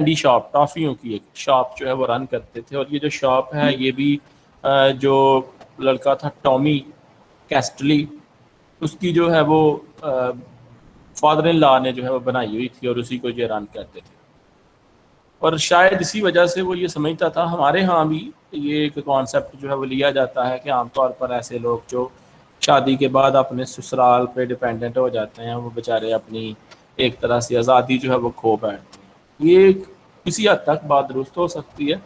Candy shop, ٹافیوں کی ایک shop جو ہے وہ رن کرتے تھے. اور یہ جو شاپ ہے یہ بھی جو لڑکا تھا ٹامی کیسٹلی، اس کی جو ہے وہ فادر ان لا نے جو ہے وہ بنائی ہوئی تھی اور اسی کو یہ رن کرتے تھے. اور شاید اسی وجہ سے وہ یہ سمجھتا تھا، ہمارے ہاں بھی یہ ایک کانسیپٹ جو ہے وہ لیا جاتا ہے کہ عام طور پر ایسے لوگ جو شادی کے بعد اپنے سسرال پہ ڈپینڈنٹ ہو جاتے ہیں وہ بیچارے اپنی ایک طرح سے آزادی جو ہے وہ کھو بیٹھتے ہیں. یہ کسی حد تک بات درست ہو سکتی ہے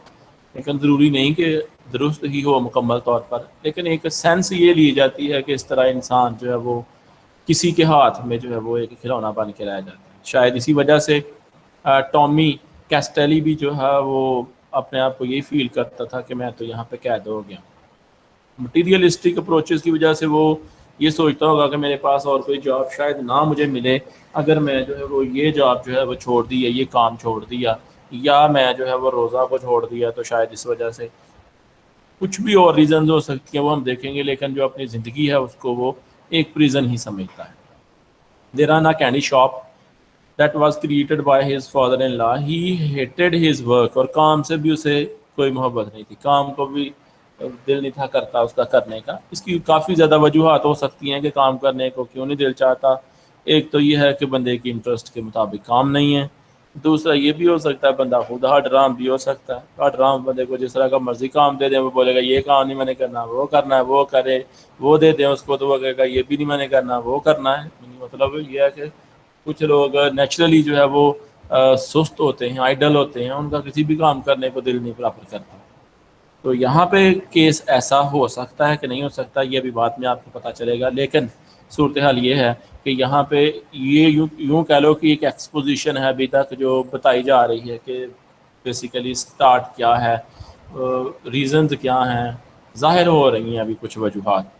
لیکن ضروری نہیں کہ درست ہی ہو مکمل طور پر، لیکن ایک سینس یہ لی جاتی ہے کہ اس طرح انسان جو ہے وہ کسی کے ہاتھ میں جو ہے وہ ایک کھلونا بن کے رہ جاتا ہے. شاید اسی وجہ سے ٹامی کیسٹیلی بھی جو ہے وہ اپنے آپ کو یہی فیل کرتا تھا کہ میں تو یہاں پہ قید ہو گیا. مٹیریلسٹک اپروچز کی وجہ سے وہ یہ سوچتا ہوگا کہ میرے پاس اور کوئی جاب شاید نہ مجھے ملے اگر میں جو ہے وہ یہ جاب جو ہے وہ چھوڑ دی، یہ کام چھوڑ دیا، یا میں جو ہے وہ روزہ کو چھوڑ دیا، تو شاید اس وجہ سے کچھ بھی اور ریزنز ہو سکتی ہیں وہ ہم دیکھیں گے. لیکن جو اپنی زندگی ہے اس کو وہ ایک پریزن ہی سمجھتا ہے. They run a candy shop that was created by his father in law. He hated his work. اور کام سے بھی اسے کوئی محبت نہیں تھی، کام کو بھی دل نہیں تھا کرتا اس کا کرنے کا. اس کی کافی زیادہ وجوہات ہو سکتی ہیں کہ کام کرنے کو کیوں نہیں دل چاہتا. ایک تو یہ ہے کہ بندے کی انٹرسٹ کے مطابق کام نہیں ہے. دوسرا یہ بھی ہو سکتا ہے بندہ خود ہارڈ رام بھی ہو سکتا ہے. ہارڈ رام بندے کو جس طرح کا مرضی کام دے دیں وہ بولے گا یہ کام نہیں میں نے کرنا، وہ کرنا ہے، وہ کرے. وہ دے دیں اس کو تو وہ کہے گا یہ بھی نہیں میں نے کرنا، وہ کرنا ہے. مطلب یہ ہے کہ کچھ لوگ نیچرلی جو ہے وہ سست ہوتے ہیں، آئیڈل ہوتے ہیں، ان کا کسی بھی کام کرنے کو دل نہیں پراپر کرتا. تو یہاں پہ کیس ایسا ہو سکتا ہے کہ نہیں ہو سکتا یہ بھی بعد میں آپ کو پتہ چلے گا. لیکن صورتحال یہ ہے کہ یہاں پہ یہ یوں کہہ لو کہ ایک ایکسپوزیشن ہے ابھی تک جو بتائی جا رہی ہے کہ بیسیکلی سٹارٹ کیا ہے، ریزنز کیا ہیں، ظاہر ہو رہی ہیں ابھی کچھ وجوہات.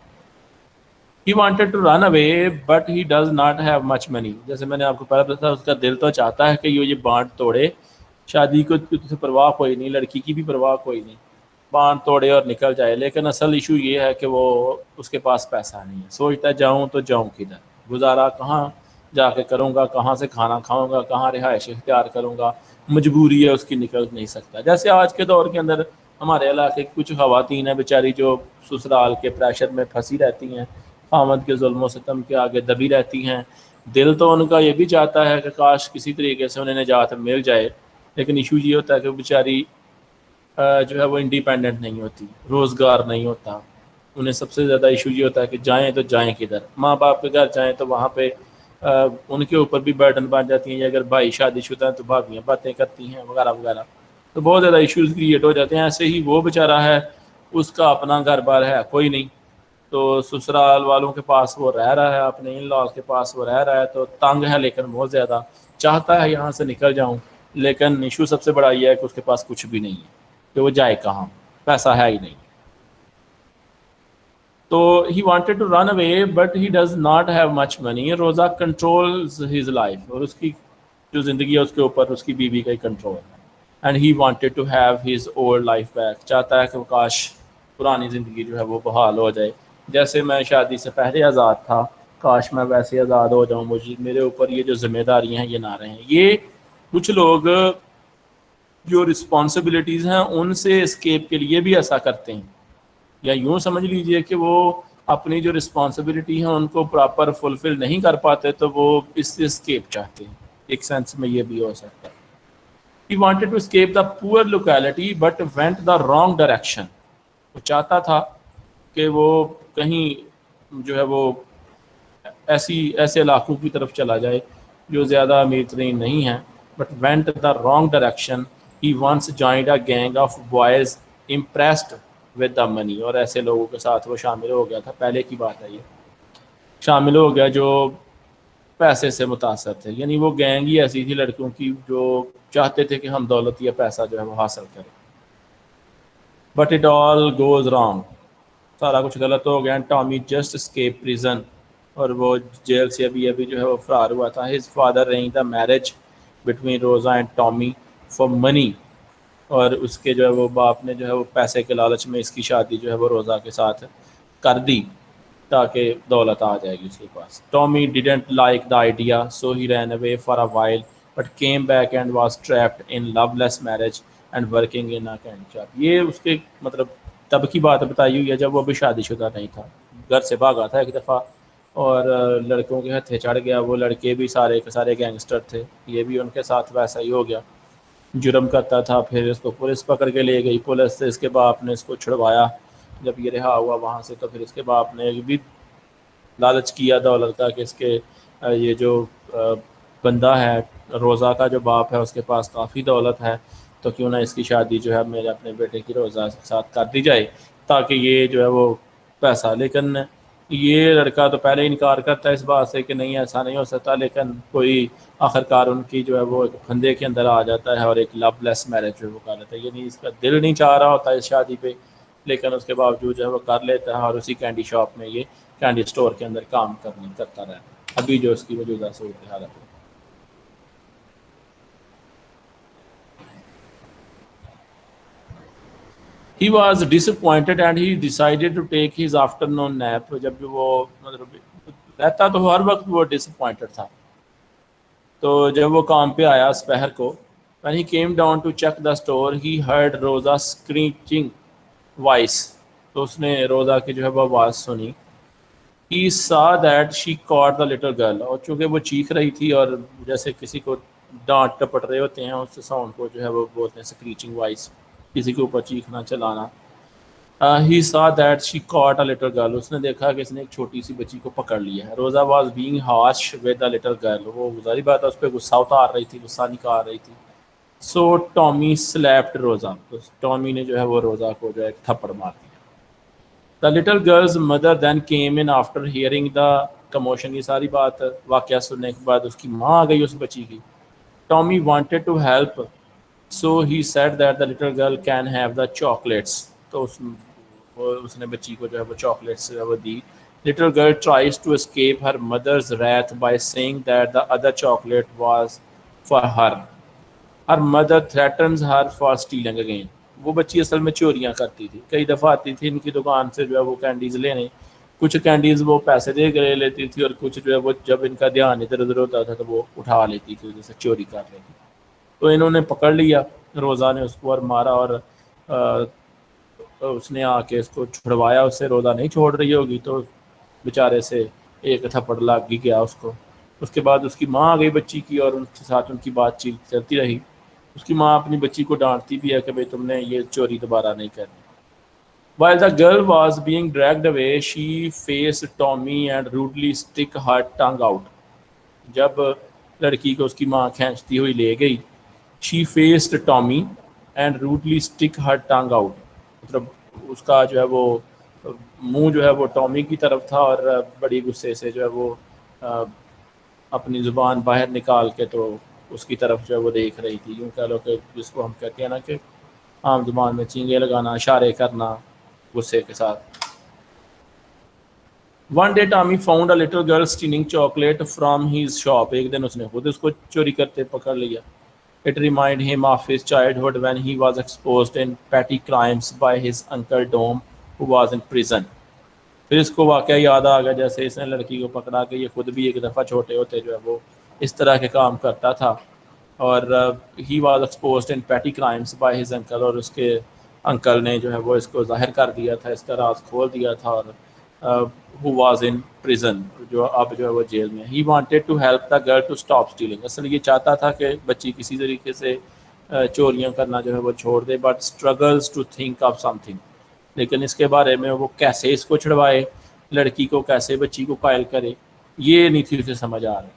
He wanted to run away but he does not have much money. جیسے میں نے آپ کو پہلے بتایا اس کا دل تو چاہتا ہے کہ یہ بانڈ توڑے، شادی کو تو پرواہ کوئی نہیں، لڑکی کی بھی پرواہ کوئی نہیں، بانڈ توڑے اور نکل جائے. لیکن اصل ایشو یہ ہے کہ وہ اس کے پاس پیسہ نہیں ہے. سوچتا ہے جاؤں تو جاؤں کدھر، گزارا کہاں جا کے کروں گا، کہاں سے کھانا کھاؤں گا، کہاں رہائش اختیار کروں گا. مجبوری ہے اس کی، نکل نہیں سکتا. جیسے آج کے دور کے اندر ہمارے علاقے کی کچھ خواتین ہیں بیچاری جو سسرال کے پریشر میں پھنسی رہتی ہیں، خامد کے ظلم و ستم کے آگے دبی رہتی ہیں. دل تو ان کا یہ بھی چاہتا ہے کہ کاش کسی طریقے سے انہیں نجات مل جائے، لیکن ایشو یہ ہوتا ہے کہ بیچاری جو ہے وہ انڈیپینڈنٹ نہیں ہوتی، روزگار نہیں ہوتا. انہیں سب سے زیادہ ایشو یہ ہوتا ہے کہ جائیں تو جائیں کدھر. ماں باپ کے گھر جائیں تو وہاں پہ ان کے اوپر بھی برڈن بن جاتی ہیں. اگر بھائی شادی شدہ ہیں تو بھابیاں باتیں کرتی ہیں وغیرہ وغیرہ، تو بہت زیادہ ایشوز کریٹ ہو جاتے ہیں. ایسے ہی وہ بیچارہ ہے اس کا اپنا گھر بار ہے کوئی نہیں، تو سسرال والوں کے پاس وہ رہ رہا ہے، اپنے ان لاز کے پاس وہ رہ رہا ہے، تو تنگ ہے لیکن بہت زیادہ چاہتا ہے یہاں سے نکل جاؤں. لیکن ایشو سب سے بڑا یہ ہے کہ اس کے پاس کچھ بھی نہیں ہے کہ وہ جائے کہاں، پیسہ ہے ہی نہیں. تو he wanted to run away but he does not have much money. Rosa controls his life, اور اس کی جو زندگی ہے اس کے اوپر اس کی بیوی کا ہی کنٹرول ہے. And he wanted to have his old life back. چاہتا ہے کہ وہ کاش پرانی زندگی جو ہے وہ بحال ہو جائے. جیسے میں شادی سے پہلے آزاد تھا، کاش میں ویسے آزاد ہو جاؤں، مجھے میرے اوپر یہ جو ذمہ داریاں ہیں یہ نہ رہیں. یہ کچھ لوگ جو رسپانسبلٹیز ہیں ان سے اسکیپ کے لیے بھی ایسا کرتے ہیں، یا یوں سمجھ لیجئے کہ وہ اپنی جو رسپانسبلٹی ہیں ان کو پراپر فلفل نہیں کر پاتے تو وہ اس سے اسکیپ چاہتے ہیں. ایک سینس میں یہ بھی ہو سکتا ہے. He wanted to escape the poor locality but went the wrong direction. وہ چاہتا تھا کہ وہ کہیں جو ہے وہ ایسے علاقوں کی طرف چلا جائے جو زیادہ امیر ترین نہیں ہیں. But went the wrong direction. He once joined a gang of boys impressed with the money. اور ایسے لوگوں کے ساتھ وہ شامل ہو گیا تھا، پہلے کی بات ہے، یہ شامل ہو گیا جو پیسے سے متاثر تھے. یعنی وہ گینگ ہی ایسی تھی لڑکیوں کی جو چاہتے تھے کہ ہم دولت یا پیسہ جو ہے وہ حاصل کریں. But it all goes wrong. سارا کچھ غلط ہو گیا. Tommy just escape prison. اور وہ جیل سے ابھی جو ہے وہ فرار ہوا تھا. His father arranged the marriage between Rosa and Tommy for money. اور اس کے جو ہے وہ باپ نے جو ہے وہ پیسے کے لالچ میں اس کی شادی جو ہے وہ روزا کے ساتھ کر دی تاکہ دولت آ جائے گی اس کے پاس. Tommy didn't like the idea so he ran away for a while. but came back and was trapped in loveless marriage and working in a candy shop. یہ اس کے مطلب تب کی بات بتائی ہوئی ہے جب وہ ابھی شادی شدہ نہیں تھا، گھر سے بھاگا تھا ایک دفعہ اور لڑکوں کے ہتھے چڑھ گیا. وہ لڑکے بھی سارے کے سارے گینگسٹر تھے، یہ بھی ان کے ساتھ ویسا ہی ہو گیا، جرم کرتا تھا. پھر اس کو پولیس پکڑ کے لے گئی، پولیس سے اس کے باپ نے اس کو چھڑوایا. جب یہ رہا ہوا وہاں سے تو پھر اس کے باپ نے بھی لالچ کیا دولت کا کہ اس کے یہ جو بندہ ہے روزہ کا جو باپ ہے اس کے پاس کافی دولت ہے، تو کیوں نہ اس کی شادی جو ہے میرے اپنے بیٹے کی روزہ کے ساتھ کر دی جائے تاکہ یہ جو ہے وہ پیسہ. لیکن یہ لڑکا تو پہلے انکار کرتا ہے اس بات سے کہ نہیں ایسا نہیں ہو سکتا، لیکن کوئی آخرکار ان کی جو ہے وہ ایک پھندے کے اندر آ جاتا ہے اور ایک لو لیس میرج جو ہے وہ کر لیتا ہے. یعنی اس کا دل نہیں چاہ رہا ہوتا اس شادی پہ، لیکن اس کے باوجود جو ہے وہ کر لیتا ہے اور اسی کینڈی شاپ میں یہ کینڈی اسٹور کے اندر کام کرتا رہا ابھی جو اس کی موجودہ صورت حال ہے. He was disappointed and he decided to take his afternoon nap. جب وہ مطلب رہتا تو ہر وقت وہ ڈسپوائنٹڈ تھا، تو جب وہ کام پہ آیا سپہر کو when he came down to check the store he heard Rosa screeching voice. تو اس نے روزہ کی جو ہے وہ آواز سنی. He saw that she caught the little girl. اور چونکہ وہ چیخ رہی تھی اور جیسے کسی کو ڈانٹ ٹپٹ رہے ہوتے ہیں اس ساؤنڈ کو جو ہے وہ بولتے ہیں اسکریچنگ وائس، کسی کے اوپر چیخنا چلانا. He saw that she caught a little girl. اس نے دیکھا کہ اس نے ایک چھوٹی سی بچی کو پکڑ لیا ہے. روزہ was being harsh with the little girl. وہ ظاہری بات ہے اس پہ غصہ اتار رہی تھی، غصہ نکال رہی تھی. So Tommy slapped Rosa. تو ٹامی نے جو ہے وہ روزہ کو جو ہے ایک تھپڑ مار دیا. The little girl's mother then came in after hearing the commotion. یہ ساری بات واقعہ سننے کے بعد اس کی ماں آ گئی اس بچی کی. Tommy wanted to help, so he said that the little girl can have the chocolates. تو اس نے بچی کو جو ہے وہ چاکلیٹس وہ دی. Little girl tries to escape her mother's wrath by saying that the other chocolate was for her. Her mother threatens her for stealing again. وہ بچی اصل میں چوریاں کرتی تھی، کئی دفعہ آتی تھی ان کی دکان سے جو ہے وہ کینڈیز لینے. کچھ کینڈیز وہ پیسے دے کے لے لیتی تھی اور کچھ جو ہے وہ جب ان کا دھیان ادھر ادھر ہوتا تھا تو وہ اٹھا لیتی تھی، جیسے چوری کر لیتی. تو انہوں نے پکڑ لیا روزہ نے اس کو اور مارا، اور اس نے آ کے اس کو چھڑوایا اس سے. روزہ نہیں چھوڑ رہی ہوگی تو بیچارے سے ایک تھپڑ لگ ہی گیا اس کو. اس کے بعد اس کی ماں آ گئی بچی کی اور ان کے ساتھ ان کی بات چیت چلتی رہی. اس کی ماں اپنی بچی کو ڈانٹتی بھی ہے کہ بھئی تم نے یہ چوری دوبارہ نہیں کرنی. While the girl was being dragged away, she faced Tommy and rudely stuck her tongue out. جب لڑکی کو اس کی ماں کھینچتی ہوئی لے گئی, she faced Tommy and rudely stuck her tongue out. مطلب اس کا جو ہے وہ منہ جو ہے وہ ٹامی کی طرف تھا اور بڑی غصے سے جو ہے وہ اپنی زبان باہر نکال کے تو اس کی طرف جو ہے وہ دیکھ رہی تھی. یوں کہہ لو کہ جس کو ہم کہتے ہیں نا کہ عام زبان میں چینگے لگانا, اشارے کرنا غصے کے ساتھ. One day Tommy found a little girl stealing chocolate from his shop. ایک دن اس نے خود اس کو چوری کرتے پکڑ لیا. It reminded him of his childhood when he was exposed in petty crimes by his uncle Dom, who was in prison. پھر اس کو واقعہ یاد آ گیا جیسے اس نے لڑکی کو پکڑا کہ یہ خود بھی ایک دفعہ چھوٹے ہوتے جو ہے وہ اس طرح کے کام کرتا تھا, اور he was exposed in petty crimes by his uncle, اور اس کے انکل نے جو ہے وہ اس کو ظاہر کر دیا تھا, اس کا راز کھول دیا تھا, اور who was in prison, جو اب جو ہے وہ جیل میں. He wanted to help the girl to stop stealing. اصل یہ چاہتا تھا کہ بچی کسی طریقے سے چوریاں کرنا جو ہے وہ چھوڑ دے, but struggles to think of something. لیکن اس کے بارے میں وہ کیسے اس کو چھڑوائے, لڑکی کو کیسے بچی کو قائل کرے, یہ نہیں تھی اسے سمجھ آ رہی.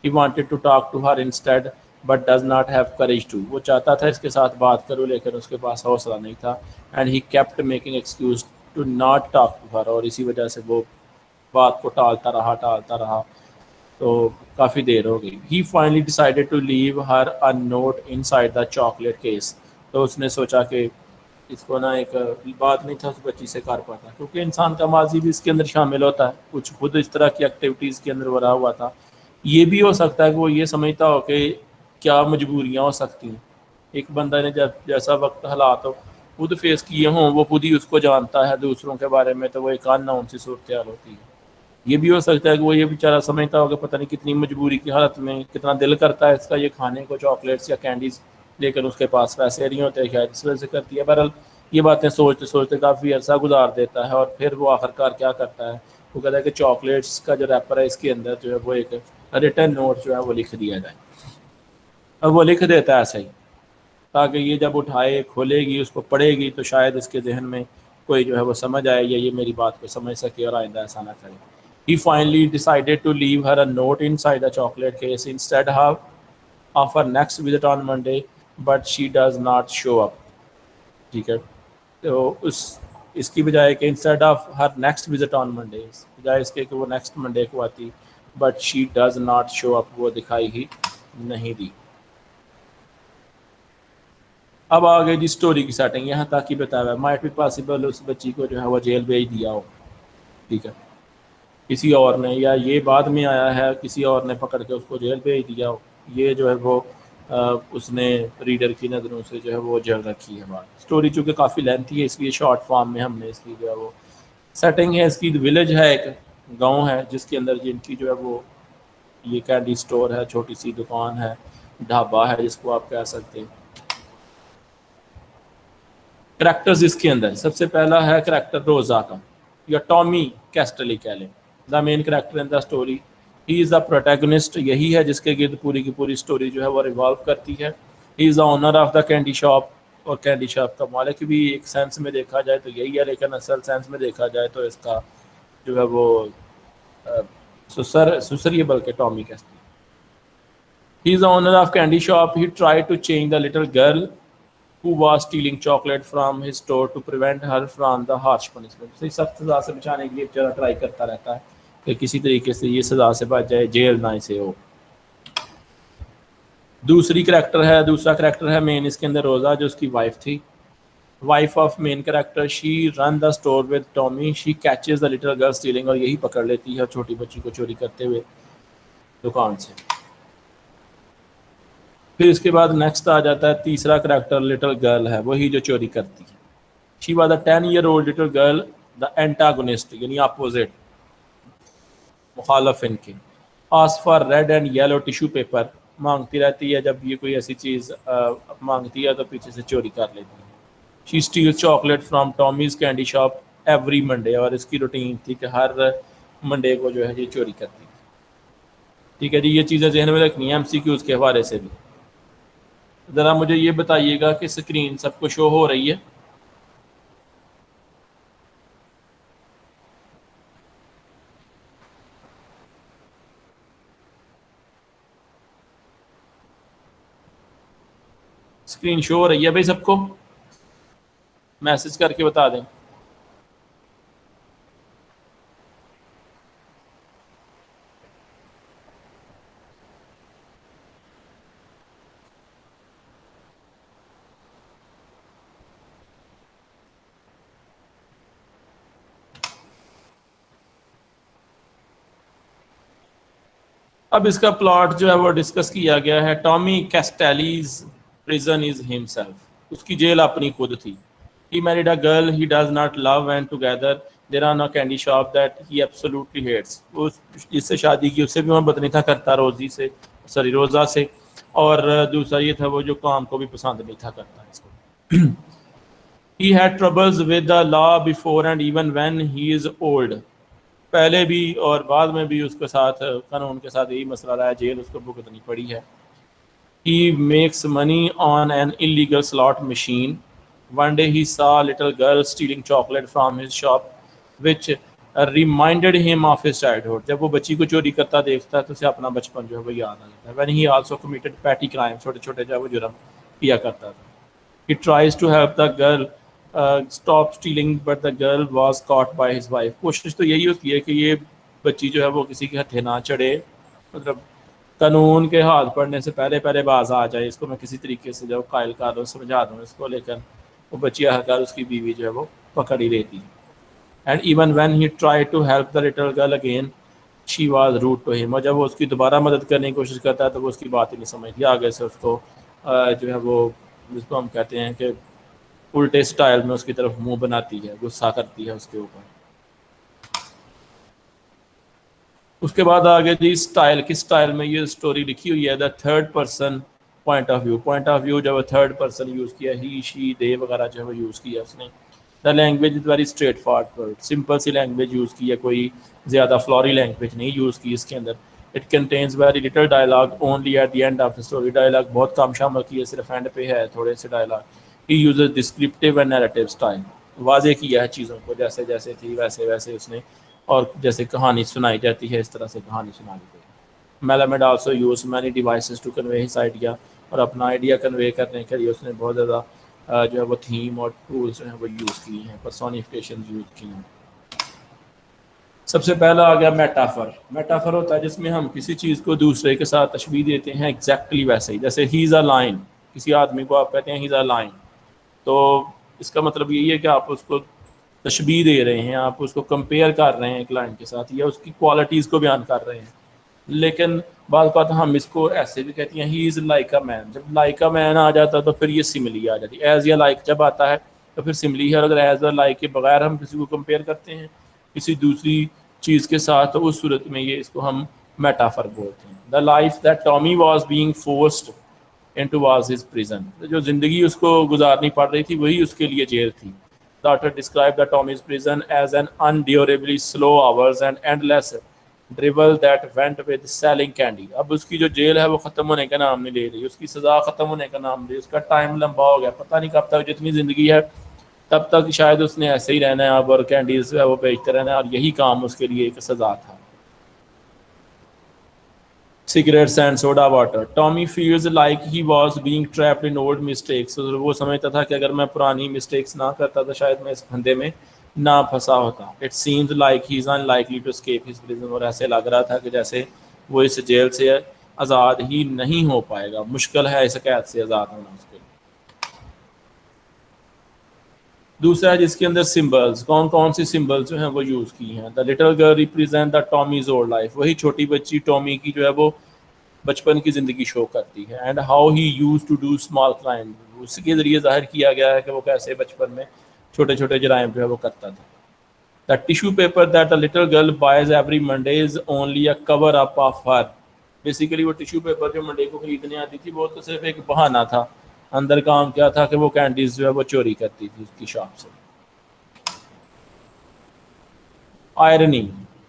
He wanted to talk to her instead but does not have courage to. وہ چاہتا تھا اس کے ساتھ بات کروں لیکن اس کے پاس حوصلہ نہیں تھا. And he kept making excuse to not talk to her, اور اسی وجہ سے وہ بات کو ٹالتا رہا تو کافی دیر ہو گئی. He finally decided to leave her a note inside the chocolate case. تو اس نے سوچا کہ اس کو نا ایک بات نہیں تھا اس بچی سے کر پاتا, کیونکہ انسان کا ماضی بھی اس کے اندر شامل ہوتا ہے, کچھ خود اس طرح کی ایکٹیویٹیز کے اندر بھرا ہوا تھا. یہ بھی ہو سکتا ہے کہ وہ یہ سمجھتا ہو کہ کیا مجبوریاں ہو سکتی ہیں. ایک بندہ نے جب جیسا وقت حالات ہو خود فیس کیے ہوں, وہ خود ہی اس کو جانتا ہے. دوسروں کے بارے میں تو وہ ایک ان نون سی صورتحال ہوتی ہے. یہ بھی ہو سکتا ہے کہ وہ یہ بیچارہ سمجھتا ہوگا پتہ نہیں کتنی مجبوری کی حالت میں کتنا دل کرتا ہے اس کا یہ کھانے کو چاکلیٹس یا کینڈیز، لیکن اس کے پاس پیسے نہیں ہوتے، شاید اس وجہ سے کرتی ہے۔ بہرحال یہ باتیں سوچتے سوچتے کافی عرصہ گزار دیتا ہے، اور پھر وہ آخر کار کیا کرتا ہے، وہ کہتا ہے کہ چاکلیٹس کا جو ریپر ہے اس کے اندر جو ہے وہ ایک ریٹن نوٹ جو ہے وہ لکھ دیا جائے، اور وہ لکھ دیتا ہے ایسا ہی، تاکہ یہ جب اٹھائے کھولے گی اس کو پڑھے گی تو شاید اس کے ذہن میں کوئی جو ہے وہ سمجھ آئے یا یہ میری بات کو سمجھ سکے اور آئندہ ایسا نہ کرے۔ He finally decided to leave her a note inside the chocolate case instead of her next visit on Monday, but she does not show up. ٹھیک ہے، تو اس کی بجائے کہ instead of her next visit on Monday, بجائے اس کے کہ وہ نیکسٹ منڈے کو آتی، but she does not show up, وہ دکھائی ہی نہیں دی۔ اب آگے جی اسٹوری کی سیٹنگ، یہاں تک ہی بتایا ہوا ہے مائٹ بی پاسبل اس بچی کو جو ہے وہ جیل بھیج دیا ہو، ٹھیک ہے، کسی اور نے، یا یہ بعد میں آیا ہے کسی اور نے پکڑ کے اس کو جیل بھیج دیا ہو، یہ جو ہے وہ اس نے ریڈر کی نظروں سے جو ہے وہ جل رکھی ہے بات۔ اسٹوری چونکہ کافی لینتھی ہے اس لیے شارٹ فارم میں ہم نے اس کی جو ہے وہ سیٹنگ ہے، اس کی ولیج ہے، ایک گاؤں ہے جس کے اندر جن کی جو ہے وہ یہ کینڈی سٹور ہے، چھوٹی سی دکان ہے، ڈھابا ہے جس کو آپ کہہ سکتے ہیں۔ کریکٹرز اس کے اندر سب سے پہلا ہے کریکٹر روزا کا، یا ٹامی کیسٹلی کہہ لیں، the main character in the story, he is the protagonist, یہی ہے جس کے گرد پوری کی پوری اسٹوری جو ہے وہ ریوالو کرتی ہے۔ He is the owner of the candy shop, اور کینڈی شاپ کا مالک بھی ایک سینس میں دیکھا جائے تو یہی ہے، لیکن اصل سینس میں دیکھا جائے تو اس کا جو ہے وہ سسر ہی بلکہ Tommy کیسٹلی۔ He is the owner of candy shop. He tried to change the little girl who was stealing chocolate from his store to prevent her from the harsh punishment. So سخت سزا سے بچانے کے لیے بیچارہ ٹرائی کرتا رہتا ہے کہ کسی طریقے سے یہ سزا سے بچ جائے، جیل نہ اسے ہو۔ دوسرا کریکٹر ہے مین اس کے اندر روزا، جو اس کی وائف تھی، wife of main character. She ran the store with Tommy, she catches the little girl stealing, اور یہی پکڑ لیتی ہے چھوٹی بچی کو چوری کرتے ہوئے دکان سے۔ پھر اس کے بعد نیکسٹ آ جاتا ہے تیسرا کریکٹر لٹل گرل ہے، وہی جو چوری کرتی ہے۔ She was a 10-year-old little girl, the antagonist یعنی اپوزٹ، مخالف ان کے۔ Ask for red and yellow tissue paper, مانگتی رہتی ہے، جب یہ کوئی ایسی چیز مانگتی ہے تو پیچھے سے چوری کر لیتی ہے۔ She steal chocolate from Tommy's candy shop every Monday, اور اس کی روٹین تھی کہ ہر منڈے کو جو ہے یہ چوری کرتی ہے۔ ٹھیک ہے جی، یہ چیزیں ذہن میں رکھنی ہے ایم سی کیوز کے حوالے سے بھی۔ ذرا مجھے یہ بتائیے گا کہ اسکرین سب کو شو ہو رہی ہے؟ اسکرین شو ہو رہی ہے بھائی سب کو؟ میسج کر کے بتا دیں۔ اب اس کا پلاٹ جو ہے وہ ڈسکس کیا گیا ہے۔ ٹامی کیسٹیلیز پریزن از ہمسیلف، اس کی جیل اپنی خود تھی۔ He married a girl he does not love and together they run a candy shop that he absolutely hates. وہ جس سے شادی کی اس سے بھی محبت نہیں تھا کرتا، روزہ سے، اور دوسرا یہ تھا وہ جو کام کو بھی پسند نہیں تھا کرتا اس کو۔ He had troubles with the law before and even when he is old. پہلے بھی اور بعد میں بھی اس کے ساتھ قانون کے ساتھ یہی مسئلہ رہا ہے، جیل اس کو بھگتنی پڑی ہے۔ He makes money on an illegal slot machine. One day he saw a little girl stealing chocolate from his shop, which reminded him of his childhood. جب وہ بچی کو چوری کرتا دیکھتا ہے تو اسے اپنا بچپن جو ہے وہ یاد آ جاتا ہے۔ When he also committed petty crimes، چھوٹے چھوٹے جو ہے وہ جرم کیا کرتا تھا۔ He tries to help the girl stop stealing, but the girl was caught by his wife. کوشش تو یہی ہوتی ہے کہ یہ بچی جو ہے وہ کسی کے ہتھے نہ چڑھے، مطلب قانون کے ہاتھ پڑنے سے پہلے باز آ جائے، اس کو میں کسی طریقے سے جو قائل کر دوں، سمجھا دوں اس کو، لیکن وہ بچی ہر اس کی بیوی جو ہے وہ پکڑ ہی رہتی ہے۔ And even when he try to help the little girl again she was rude to him, اور جب وہ اس کی دوبارہ مدد کرنے کی کوشش کرتا ہے تو وہ اس کی بات ہی نہیں سمجھتی، آگے سے اس کو جو ہے وہ جس کو ہم کہتے ہیں کہ الٹے سٹائل میں اس کی طرف منہ بناتی ہے، غصہ کرتی ہے اس کے اوپر۔ اس کے بعد آگے جی اسٹائل، کس اسٹائل میں یہ اسٹوری لکھی ہوئی ہے، the third person point of view جب تھرڈ پرسن یوز کیا، ہی شی دے وغیرہ جو ہے وہ یوز کیا اس نے. The language is very straight forward, simple سی لینگویج یوز کی ہے، کوئی زیادہ فلوری لینگویج نہیں یوز کی اس کے اندر. It contains very little dialogue only at the end of the story, dialogue بہت کم شامل کی ہے، صرف اینڈ پہ ہے تھوڑے سے dialogue. He uses descriptive and narrative style, واضح کیا ہے چیزوں کو جیسے جیسے تھی ویسے ویسے اس نے، اور جیسے کہانی سنائی جاتی ہے اس طرح سے کہانی سنانی گئی. Malamud also use many devices to convey his idea, اور اپنا آئیڈیا کنوے کرنے کے لیے اس نے بہت زیادہ جو ہے وہ تھیم اور ٹولس جو ہیں وہ یوز کی ہیں، پرسونیفیکیشن یوز کی ہیں. سب سے پہلا آ گیا میٹافر. میٹافر ہوتا ہے جس میں ہم کسی چیز کو دوسرے کے ساتھ تشبیہ دیتے ہیں ایگزیکٹلی ویسے ہی، جیسے ہی از اے لائن، کسی آدمی کو آپ کہتے ہیں ہی از اے لائن، تو اس کا مطلب یہی ہے کہ آپ اس کو تشبیہ دے رہے ہیں، آپ اس کو کمپیئر کر رہے ہیں ایک لائن کے ساتھ، یا اس کی کوالٹیز کو بیان کر رہے ہیں. لیکن بعض بات ہم اس کو ایسے بھی کہتے ہیں ہی از لائک اے مین، جب لائک اے مین آ جاتا ہے تو پھر یہ سملی آ جاتی ہے. ایز یا لائک جب آتا ہے تو پھر سملی ہے، اور اگر ایز یا لائک کے بغیر ہم کسی کو کمپیئر کرتے ہیں کسی دوسری چیز کے ساتھ تو اس صورت میں یہ اس کو ہم میٹافر بولتے ہیں. The life that Tommy was being forced into was his prison, جو زندگی اس کو گزارنی پڑ رہی تھی وہی اس کے لیے جیل تھی. The author described the Tommy's prison as an unendurably slow hours and endless drivel that went with selling candy. اب اس کی جو جیل ہے وہ ختم ہونے کا نام نہیں لے رہی، اس کی سزا ختم ہونے کا نام لے، اس کا ٹائم لمبا ہو گیا، پتہ نہیں کب تک، جتنی زندگی ہے تب تک شاید اس نے ایسے ہی رہنا ہے اب، اور کینڈیز وہ بیچتے رہنا ہے، اور یہی کام اس کے لیے ایک سزا تھا. Cigarettes and soda water. Tommy feels like he was being trapped in old mistakes. وہ سمجھتا تھا کہ اگر میں پرانی مسٹیکس نہ کرتا تو شاید میں اس پھندے میں نہ پھنسا ہوتا. It seems like he's unlikely to escape his prison. اور ایسے لگ رہا تھا کہ جیسے وہ اس جیل سے آزاد ہی نہیں ہو پائے گا، مشکل ہے اس قید سے آزاد ہونا اس کے لیے. دوسرا جس کے اندر سمبلز، کون کون سی سمبلز جو ہیں وہ یوز کی ہیں. The little girl represent the Tommy's old life, وہی چھوٹی بچی ٹامی کی جو ہے وہ بچپن کی زندگی شو کرتی ہے. And how he use to do small crime, اس کے ذریعے ظاہر کیا گیا ہے کہ وہ کیسے بچپن میں چھوٹے چھوٹے جرائم جو ہے وہ کرتا تھا. The tissue paper that the little girl buys every Monday is only a cover up of her. Basically وہ ٹیشو پیپر جو منڈے کو خریدنے آتی تھی وہ تو صرف ایک بہانہ تھا، اندر کام کیا تھا کہ وہ کینڈیز جو ہے وہ چوری کرتی تھی اس کی شاپ سے. آئرنی،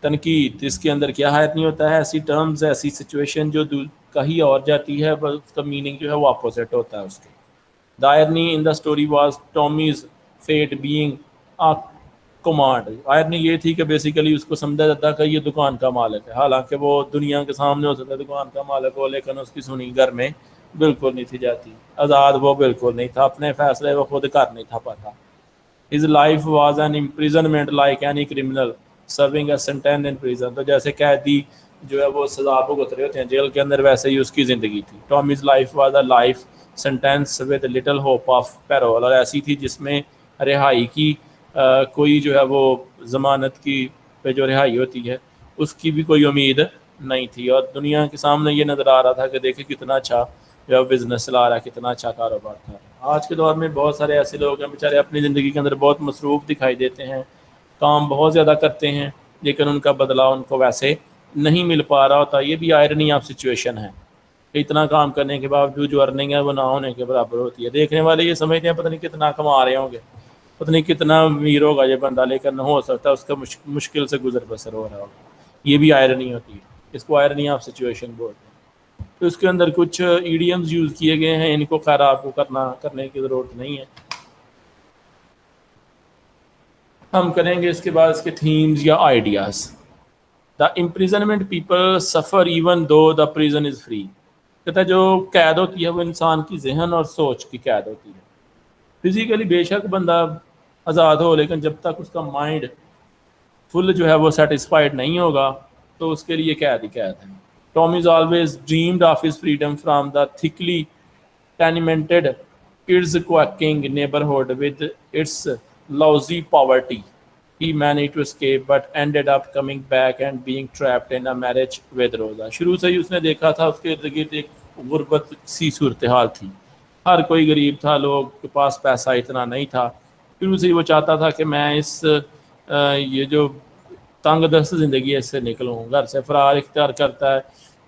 تنقید، اس کے اندر کیا آئرنی ہوتا ہے، ایسی ٹرمز، ایسی سچویشن جو کہیں اور جاتی ہے بس اس کا میننگ جو ہے وہ اپوزٹ ہوتا ہے اس کے. The irony in the story was Tommy's fate being a command. Irony یہ تھی کہ بیسیکلی اس کو سمجھا جاتا کہ یہ دکان کا مالک ہے، حالانکہ وہ دنیا کے سامنے ہو سکتا ہے دکان کا مالک ہو، لیکن اس کی سنی گھر میں بالکل نہیں تھی جاتی. آزاد وہ بالکل نہیں تھا، اپنے فیصلے وہ خود کر نہیں تھا پاتا. His life was an imprisonment like any criminal serving a sentence in prison. تو جیسے قیدی جو ہے وہ سزا بھگت رہے ہوتے ہیں جیل کے اندر، ویسے ہی اس کی زندگی تھی. Tommy's life was a life sentence with little hope of parole، اور ایسی تھی جس میں رہائی کی کوئی جو ہے وہ ضمانت کی پہ جو رہائی ہوتی ہے اس کی بھی کوئی امید نہیں تھی. اور دنیا کے سامنے یہ نظر آ رہا تھا کہ دیکھیں کتنا اچھا جو ہے بزنس چلا رہا ہے، کتنا اچھا کاروبار تھا. آج کے دور میں بہت سارے ایسے لوگ ہیں بیچارے اپنی زندگی کے اندر بہت مصروف دکھائی دیتے ہیں، کام بہت زیادہ کرتے ہیں لیکن ان کا بدلہ ان کو ویسے نہیں مل پا رہا ہوتا. یہ بھی آئرنی آف سچویشن ہے کہ اتنا کام کرنے کے باوجود جو ارننگ ہے وہ نہ ہونے کے برابر ہوتی ہے. دیکھنے والے یہ سمجھتے ہیں پتہ نہیں کتنا کما رہے ہوں گے، پتہ نہیں کتنا امیر ہوگا یہ بندہ، لیکن ہو سکتا ہے اس کا مشکل سے گزر بسر ہو رہا ہوگا. یہ بھی آئرنی ہوتی ہے، اس کو آئرنی آف سچویشن بولتے ہیں. تو اس کے اندر کچھ ایڈیمز یوز کیے گئے ہیں، ان کو خیر آپ کو کرنے کی ضرورت نہیں ہے. ہم کریں گے اس کے بعد اس کے تھیمز یا ideas. The imprisonment people suffer even though the prison is free. کہتا ہے جو قید ہوتی ہے وہ انسان کی ذہن اور سوچ کی قید ہوتی ہے. فزیکلی بے شک بندہ آزاد ہو، لیکن جب تک اس کا مائنڈ فل جو ہے وہ سیٹسفائڈ نہیں ہوگا تو اس کے لیے قید ہی قید ہے. Tommy's always dreamed of his freedom from the thickly tenemented, kids-quacking neighborhood with its lousy poverty. He managed to escape but ended up coming back and being trapped in a marriage with Rosa. شروع سے ہی اس نے دیکھا تھا اس کے ارد گرد ایک غربت سی صورتحال تھی، ہر کوئی غریب تھا، لوگ کے پاس پیسہ اتنا نہیں تھا. شروع سے ہی وہ چاہتا تھا کہ میں اس یہ جو تنگ دست زندگی سے نکلوں، گھر سے فرار اختیار کرتا ہے،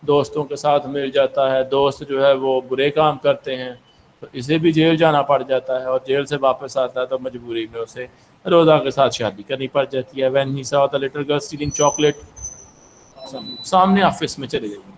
دوستوں کے ساتھ مل جاتا ہے، دوست جو ہے وہ برے کام کرتے ہیں تو اسے بھی جیل جانا پڑ جاتا ہے، اور جیل سے واپس آتا ہے تو مجبوری میں اسے روزہ کے ساتھ شادی کرنی پڑ جاتی ہے. When he saw the little girl stealing chocolate، سامنے آفس میں چلے گئی.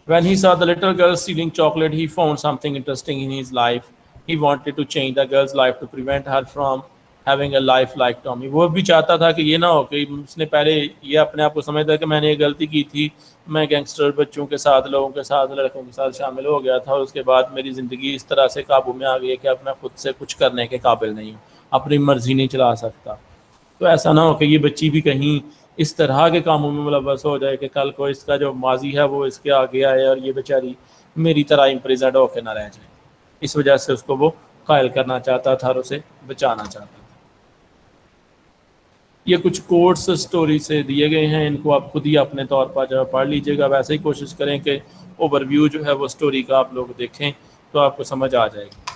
When he saw the little girl stealing chocolate, he found something interesting in his life. He wanted to change the girl's life to prevent her from having a life like Tommy. وہ بھی چاہتا تھا کہ یہ نہ ہو کہ اس نے پہلے یہ اپنے آپ کو سمجھتا کہ میں نے یہ غلطی کی تھی، میں گینگسٹر بچوں کے ساتھ، لوگوں کے ساتھ، لڑکوں کے ساتھ شامل ہو گیا تھا، اور اس کے بعد میری زندگی اس طرح سے قابو میں آ گئی ہے کہ اب میں خود سے کچھ کرنے کے قابل نہیں ہوں، اپنی مرضی نہیں چلا سکتا. تو ایسا نہ ہو کہ یہ بچی بھی کہیں اس طرح کے کاموں میں ملوث ہو جائے کہ کل کو اس کا جو ماضی ہے وہ اس کے آگے آئے اور یہ بیچاری میری طرح امپریزنڈ ہو کے نہ رہ جائے. اس وجہ سے اس کو وہ قائل کرنا چاہتا تھا اور اسے بچانا چاہتا تھا. یہ کچھ کوٹس اسٹوری سے دیے گئے ہیں، ان کو آپ خود ہی اپنے طور پر جو پڑھ لیجیے گا. ویسے ہی کوشش کریں کہ اوور ویو جو ہے وہ اسٹوری کا آپ لوگ دیکھیں تو آپ کو سمجھ آ جائے گی.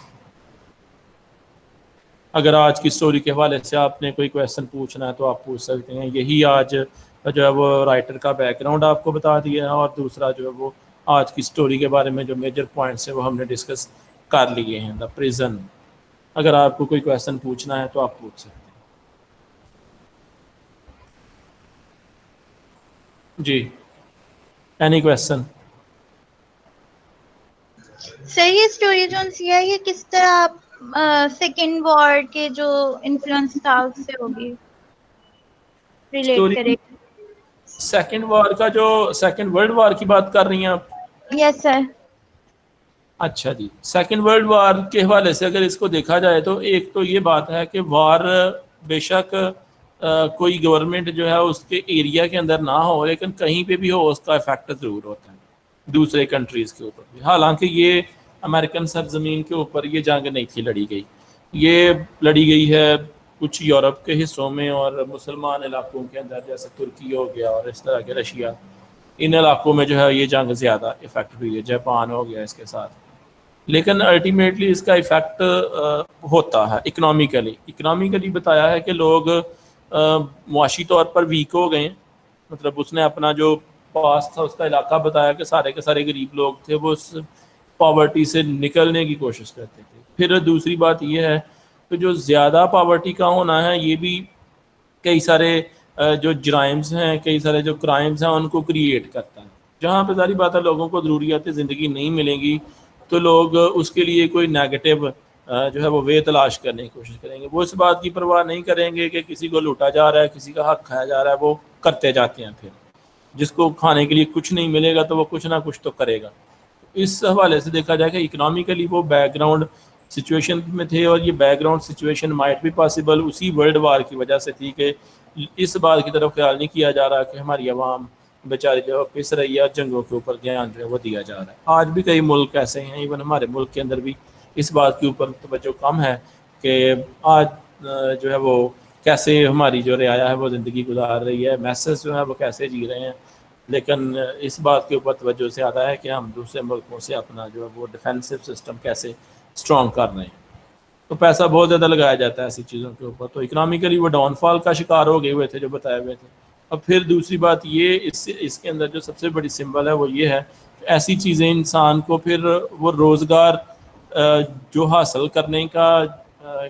اگر آج کی سٹوری کے حوالے سے آپ نے کوئی کویسچن پوچھنا ہے تو آپ پوچھ سکتے ہیں. یہی آج جو ہے وہ رائٹر کا بیک گراؤنڈ آپ کو بتا دیا ہے، اور دوسرا جو ہے وہ آج کی سٹوری کے بارے میں جو میجر پوائنٹس ہیں وہ ہم نے ڈسکس کر لیے ہیں. دا پریزن. اگر آپ کو کوئی کویسچن پوچھنا ہے تو آپ پوچھ سکتے ہیں. جی، اینی کویسچن؟ سر یہ اسٹوری جو ہے یہ کس طرح سیکنڈ وار کے جو انفلوئنس تھا اس سے ہوگی ریلیٹ اسٹوری کرے؟ سیکنڈ وار کا، جو سیکنڈ ورلڈ وار کی بات کر رہی ہیں آپ؟ یس سر. اچھا جی، سیکنڈ ورلڈ وار کے حوالے سے اگر اس کو دیکھا جائے تو ایک تو یہ بات ہے کہ وار بے شک کوئی گورنمنٹ جو ہے اس کے ایریا کے اندر نہ ہو، لیکن کہیں پہ بھی ہو اس کا افیکٹ ضرور ہوتا ہے دوسرے کنٹریز کے اوپر بھی. حالانکہ یہ امریکن سرزمین کے اوپر یہ جنگ نہیں تھی لڑی گئی، یہ لڑی گئی ہے کچھ یورپ کے حصوں میں اور مسلمان علاقوں کے اندر، جیسے ترکی ہو گیا اور اس طرح کے رشیا، ان علاقوں میں جو ہے یہ جنگ زیادہ افیکٹ ہوئی ہے. جاپان ہو گیا اس کے ساتھ. لیکن الٹیمیٹلی اس کا ایفیکٹ ہوتا ہے اکنامیکلی بتایا ہے کہ لوگ معاشی طور پر ویک ہو گئے ہیں. مطلب اس نے اپنا جو پاس تھا اس کا علاقہ بتایا کہ سارے کے سارے غریب لوگ تھے، وہ اس پاورٹی سے نکلنے کی کوشش کرتے تھے. پھر دوسری بات یہ ہے کہ جو زیادہ پاورٹی کا ہونا ہے یہ بھی کئی سارے جو جرائمز ہیں، کئی سارے جو کرائمز ہیں ان کو کریٹ کرتا ہے. جہاں پہ ظاہری بات ہے لوگوں کو ضروریات زندگی نہیں ملیں گی تو لوگ اس کے لیے کوئی نیگیٹو جو ہے وہ وے تلاش کرنے کی کوشش کریں گے. وہ اس بات کی پرواہ نہیں کریں گے کہ کسی کو لوٹا جا رہا ہے، کسی کا حق کھایا جا رہا ہے، وہ کرتے جاتے ہیں. پھر جس کو کھانے کے لیے کچھ نہیں ملے گا تو وہ کچھ نہ کچھ تو کرے گا. اس حوالے سے دیکھا جائے کہ اکنامیکلی وہ بیک گراؤنڈ سچویشن میں تھے، اور یہ بیک گراؤنڈ سچویشن مائٹ بھی پاسبل اسی ورلڈ وار کی وجہ سے تھی کہ اس بات کی طرف خیال نہیں کیا جا رہا کہ ہماری عوام بیچاری جو پس رہی ہے، جنگوں کے اوپر دھیان جو ہے وہ دیا جا رہا ہے. آج بھی کئی ملک ایسے ہیں، ایون ہمارے ملک کے اندر بھی اس بات کے اوپر توجہ کم ہے کہ آج جو ہے وہ کیسے ہماری جو رعایا ہے وہ زندگی گزار رہی ہے، میسز جو ہے وہ کیسے جی رہے ہیں. لیکن اس بات کے اوپر توجہ زیادہ ہے کہ ہم دوسرے ملکوں سے اپنا جو ہے وہ ڈیفینسو سسٹم کیسے اسٹرانگ کر رہے ہیں. تو پیسہ بہت زیادہ لگایا جاتا ہے ایسی چیزوں کے اوپر. تو اکنامیکلی وہ ڈاؤن فال کا شکار ہو گئے ہوئے تھے جو بتائے ہوئے تھے. اور پھر دوسری بات یہ اس کے اندر جو سب سے بڑی سمبل ہے وہ یہ ہے کہ ایسی چیزیں انسان کو پھر وہ روزگار جو حاصل کرنے کا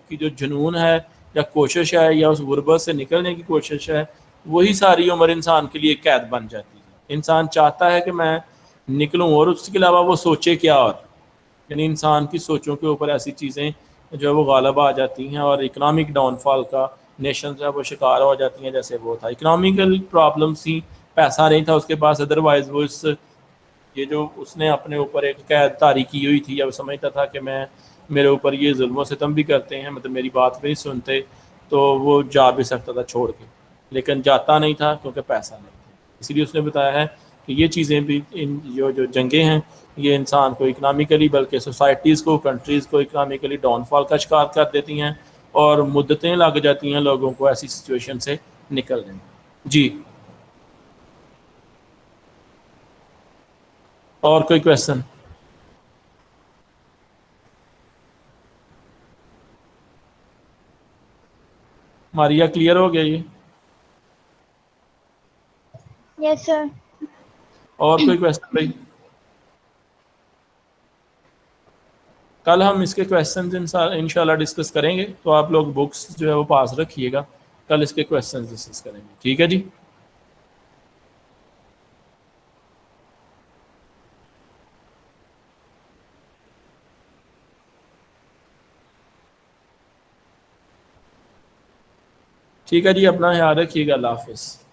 کی جو جنون ہے یا کوشش ہے یا اس غربت سے نکلنے کی کوشش ہے، وہی ساری عمر انسان کے لیے قید بن جاتی ہے. انسان چاہتا ہے کہ میں نکلوں، اور اس کے علاوہ وہ سوچے کیا، اور یعنی انسان کی سوچوں کے اوپر ایسی چیزیں جو ہے وہ غالب آ جاتی ہیں اور اکنامک ڈاؤن فال کا نیشن جو ہے وہ شکار ہو جاتی ہیں. جیسے وہ تھا اکنامیکل پرابلمس ہی، پیسہ نہیں تھا اس کے پاس، ادروائز وہ یہ جو اس نے اپنے اوپر ایک قید طاری کی ہوئی تھی، یا وہ سمجھتا تھا کہ میں میرے اوپر یہ ظلم و ستم بھی کرتے ہیں، مطلب میری بات بھی نہیں سنتے، تو وہ جا بھی سکتا تھا چھوڑ کے، لیکن جاتا نہیں تھا کیونکہ پیسہ نہیں تھا. اسی لیے اس نے بتایا ہے کہ یہ چیزیں بھی جو جنگیں ہیں یہ انسان کو اکنامیکلی بلکہ سوسائٹیز کو، کنٹریز کو اکنامیکلی ڈاؤن فال کا شکار کر دیتی ہیں، اور مدتیں لگ جاتی ہیں لوگوں کو ایسی سچویشن سے نکلنے میں. جی، اور کوئی کویشچن؟ ماریا کلیئر ہو گیا یہ؟ یس سر. اور کوئی کویسچن بھائی؟ کل ہم اس کے کویسچنز انشاءاللہ ڈسکس کریں گے، تو آپ لوگ بکس جو ہے وہ پاس رکھیے گا، کل اس کے کویسچنز ڈسکس کریں گے. ٹھیک ہے جی. ٹھیک ہے جی، اپنا خیال رکھیے گا. اللہ حافظ.